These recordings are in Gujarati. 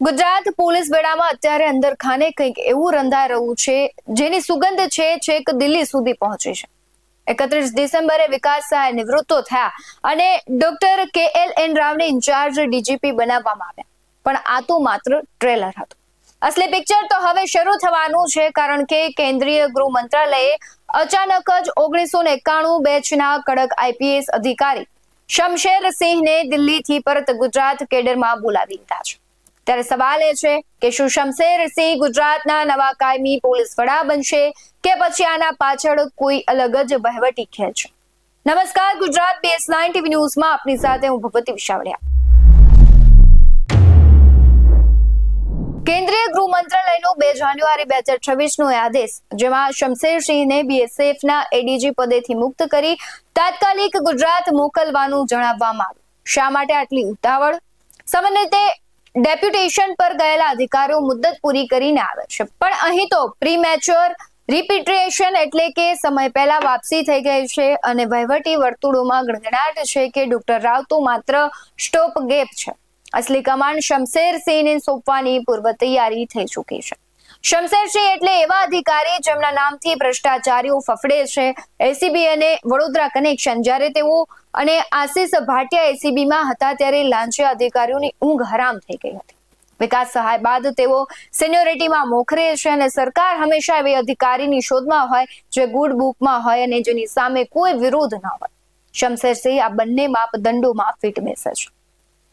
ગુજરાત પોલીસ બેડામાં અત્યારે અંદર ખાને કંઈક એવું રંધાઈ રહ્યું છે જેની સુગંધ છે છેક દિલ્હી સુધી પહોંચી છે। 31 ડિસેમ્બરે વિકાસ સહાય નિવૃત્ત થયા અને ડોક્ટર KLN રાવને ઇન્ચાર્જ ડીજીપી બનાવવામાં આવ્યા, પણ આ તો માત્ર ટ્રેલર હતું। અસલી પિક્ચર તો હવે શરૂ થવાનું છે, કારણ કે કેન્દ્રીય ગૃહ મંત્રાલયે અચાનક જ 1991 બેચના કડક IPS અધિકારી શમશેર સિંહને દિલ્હીથી પરત ગુજરાત કેડરમાં બોલાવી લીધા છે। ત્યારે સવાલ એ છે કે શું શમશેર સિંહ ગુજરાતના નવા કાયમી પોલીસ વડા બનશે કે પછી આના પાછળ કોઈ અલગ જ વહીવટી ખેલ છે? નમસ્કાર, ગુજરાત BS9 TV ન્યૂઝમાં આપની સાથે હું ભગવતી વિશાવડિયા। કેન્દ્રીય ગૃહ મંત્રાલયનો 2 જાન્યુઆરી 2026નો આદેશ, જેમાં શમશેર સિંહને BSFના ADG પદેથી મુક્ત કરી તાત્કાલિક ગુજરાત મોકલવાનું જણાવવામાં આવ્યું। શા માટે આટલી ઉતાવળ? સામાન્ય રીતે ડેપ્યુટેશન પર ગયેલા અધિકારીઓ મુદ્દત પૂરી કરીને આવે છે, પણ અહીં તો પ્રીમેચ્યોર રિપેટ્રિએશન એટલે કે સમય પહેલા વાપસી થઈ ગઈ છે અને વહીવટી વર્તુળોમાં ગણગણાટ છે કે ડોક્ટર રાવ તો માત્ર સ્ટોપ ગેપ છે। અસલી કમાન્ડ શમશેર સિંહને સોંપવાની પૂર્વ તૈયારી થઈ ચૂકી છે। શમશેર સિંહ એટલે એવા અધિકારી જેમના નામથી ભ્રષ્ટાચારીઓ ફફડે છે। ACB અને વડોદરા કનેક્શન, જ્યારે તેઓ અને આશિષ ભાટિયા ACBમાં હતા ત્યારે લાંચિયા અધિકારીઓની ઊંઘ હરામ થઈ ગઈ હતી। વિકાસ સહાય બાદ તેઓ સિનિયોરિટીમાં મોખરે છે અને સરકાર હંમેશા એવી અધિકારીની શોધમાં હોય જે ગુડ બુકમાં હોય અને જેની સામે કોઈ વિરોધ ન હોય। શમશેર સિંહ આ બંને માપદંડોમાં ફિટ બેસે છે।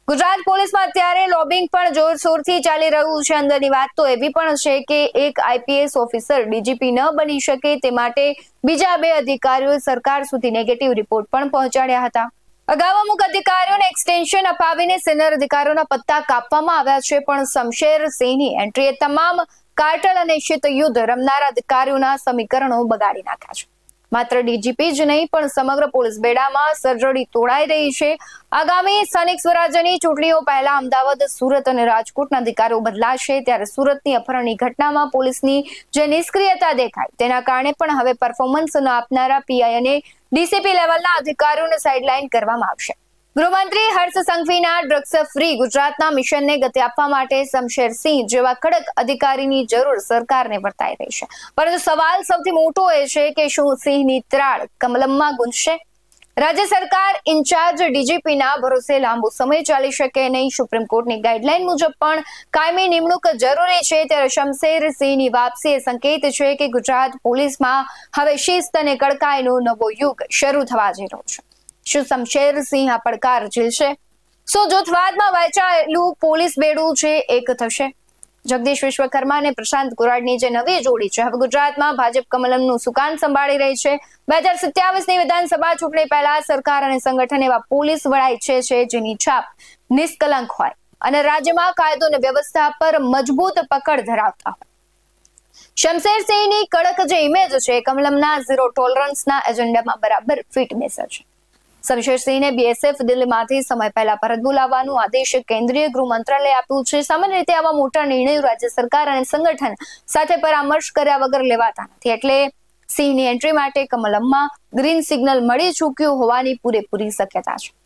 ગુજરાત પોલીસમાં અત્યારે લોબિંગ પણ જોરશોરથી ચાલી રહ્યું છે। અંદરની વાત તો એવી પણ છે કે એક IPS ઓફિસર DGP ન બની શકે તે માટે બીજા 2 અધિકારીઓએ સરકાર સુધી નેગેટિવ રિપોર્ટ પણ પહોંચાડ્યા હતા। અગાઉ અમુક અધિકારીઓને એક્સટેન્શન અપાવીને સિનિયર અધિકારીઓના પત્તા કાપવામાં આવ્યા છે, પણ શમશેર સિંહની એન્ટ્રીએ તમામ કાર્ટલ અને શીત યુદ્ધ રમનારા અધિકારીઓના સમીકરણો બગાડી નાખ્યા છે। માત્ર DGP જ નહીં, પણ સમગ્ર પોલીસ બેડામાં સર્જરી તોડાઈ રહી છે। આગામી સ્થાનિક સ્વરાજ્યની ચૂંટણીઓ પહેલા અમદાવાદ, સુરત અને રાજકોટના અધિકારીઓ બદલાશે, ત્યારે સુરતની અપહરણની ઘટનામાં પોલીસની જે નિષ્ક્રિયતા દેખાય તેના કારણે પણ હવે પરફોર્મન્સ ન આપનારા PI અને DCP લેવલના અધિકારીઓને સાઇડલાઇન કરવામાં આવશે। ગૃહમંત્રી હર્ષ સંઘવીના ડ્રગ્સ ફ્રી ગુજરાતના મિશનને ગતિ આપવા માટે શમશેર સિંહ જેવા કડક અધિકારીની જરૂર સરકારને વર્તાઈ રહી છે, પરંતુ સવાલ સૌથી મોટો એ છે કે શું સિંહની ત્રાળ કમલમમાં ગુંજશે? રાજ્ય સરકાર ઇન્ચાર્જ DGPના ભરોસે લાંબો સમય ચાલી શકે નહીં। સુપ્રીમ કોર્ટની ગાઈડલાઈન મુજબ પણ કાયમી નિમણૂક જરૂરી છે, ત્યારે શમશેર સિંહની વાપસી એ સંકેત છે કે ગુજરાત પોલીસમાં હવે શિસ્ત અને કડકાઈનો નવો યુગ શરૂ થવા જઈ રહ્યો છે। શું શમશેર સિંહ આ પડકાર ઝીલશે? શું જૂથવાદમાં વહેંચાયેલું પોલીસ બેડું છે એક થશે? જગદીશ વિશ્વકર્મા અને પ્રશાંત કુરાડની જે નવી જોડી છે હવે ગુજરાતમાં ભાજપ કમલમનું સુકાન સંભાળી રહી છે। 2027ની વિધાનસભા ચૂંટણી પહેલા સરકાર અને સંગઠન એવા પોલીસ વડા ઈચ્છે છે જેની છાપ નિષ્કલંક હોય અને રાજ્યમાં કાયદો અને વ્યવસ્થા પર મજબૂત પકડ ધરાવતા હોય। શમશેર સિંહની કડક જે ઇમેજ છે કમલમના ઝીરો ટોલરન્સના એજન્ડામાં બરાબર ફિટ બેસે છે। શમશેર સિંહને BSF દિલ્હીમાંથી સમય પહેલા પરત બોલાવવાનો આદેશ કેન્દ્રીય ગૃહ મંત્રાલયે આપ્યું છે। સામાન્ય રીતે આવા મોટા નિર્ણયો રાજ્ય સરકાર અને સંગઠન સાથે પરામર્શ કર્યા વગર લેવાતા નથી, એટલે સિંહની એન્ટ્રી માટે કમલમમાં ગ્રીન સિગ્નલ મળી ચૂક્યું હોવાની પૂરેપૂરી શક્યતા છે।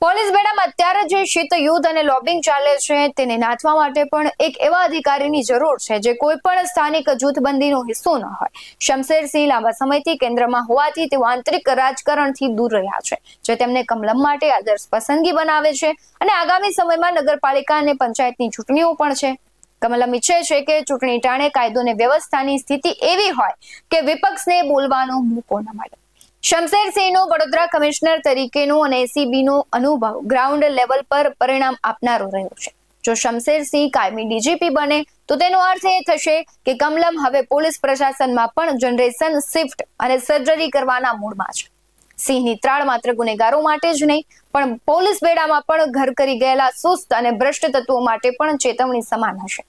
પોલીસ બેડામાં અત્યારે જે શીત યુદ્ધ અને લોબિંગ ચાલે છે તેને નાથવા માટે પણ એક એવા અધિકારીની જરૂર છે જે કોઈ પણ સ્થાનિક જૂથબંધીનો હિસ્સો ન હોય। શમશેર સિંહ લાંબા સમયથી કેન્દ્રમાં હોવાથી તેઓ આંતરિક રાજકારણથી દૂર રહ્યા છે, જે તેમને કમલમ માટે આદર્શ પસંદગી બનાવે છે અને આગામી સમયમાં નગરપાલિકા અને પંચાયતની ચૂંટણીઓ પણ છે। કમલમ ઈચ્છે છે કે ચૂંટણી ટાણે કાયદો અને વ્યવસ્થાની સ્થિતિ એવી હોય કે વિપક્ષને બોલવાનો મોકો ન મળે। શમશેર સિંહનો વડોદરા કમિશનર તરીકેનો અને ACBનો અનુભવ ગ્રાઉન્ડ લેવલ પર પરિણામ આપનારો રહ્યો છે। જો શમશેર સિંહ કાયમી DGP બને તો તેનો અર્થ એ થશે કે કમલમ હવે પોલીસ પ્રશાસનમાં પણ જનરેશન શિફ્ટ અને સર્જરી કરવાના મૂડમાં છે। સિંહની ત્રાળ માત્ર ગુનેગારો માટે જ નહીં, પણ પોલીસ બેડામાં પણ ઘર કરી ગયેલા સુસ્ત અને ભ્રષ્ટ તત્વો માટે પણ ચેતવણી સમાન હશે।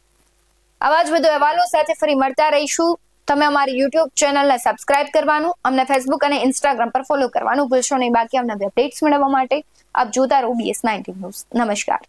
આવા જ વધુ અહેવાલો સાથે ફરી મળતા રહીશું। તમે અમારી YouTube ચેનલને સબસ્ક્રાઇબ કરવાનું, અમને Facebook અને Instagram પર ફોલો કરવાનું ભૂલશો નહીં। બાકી અમને અપડેટ્સ મેળવવા માટે આપ જોતા રહો BS9 ન્યૂઝ। નમસ્કાર।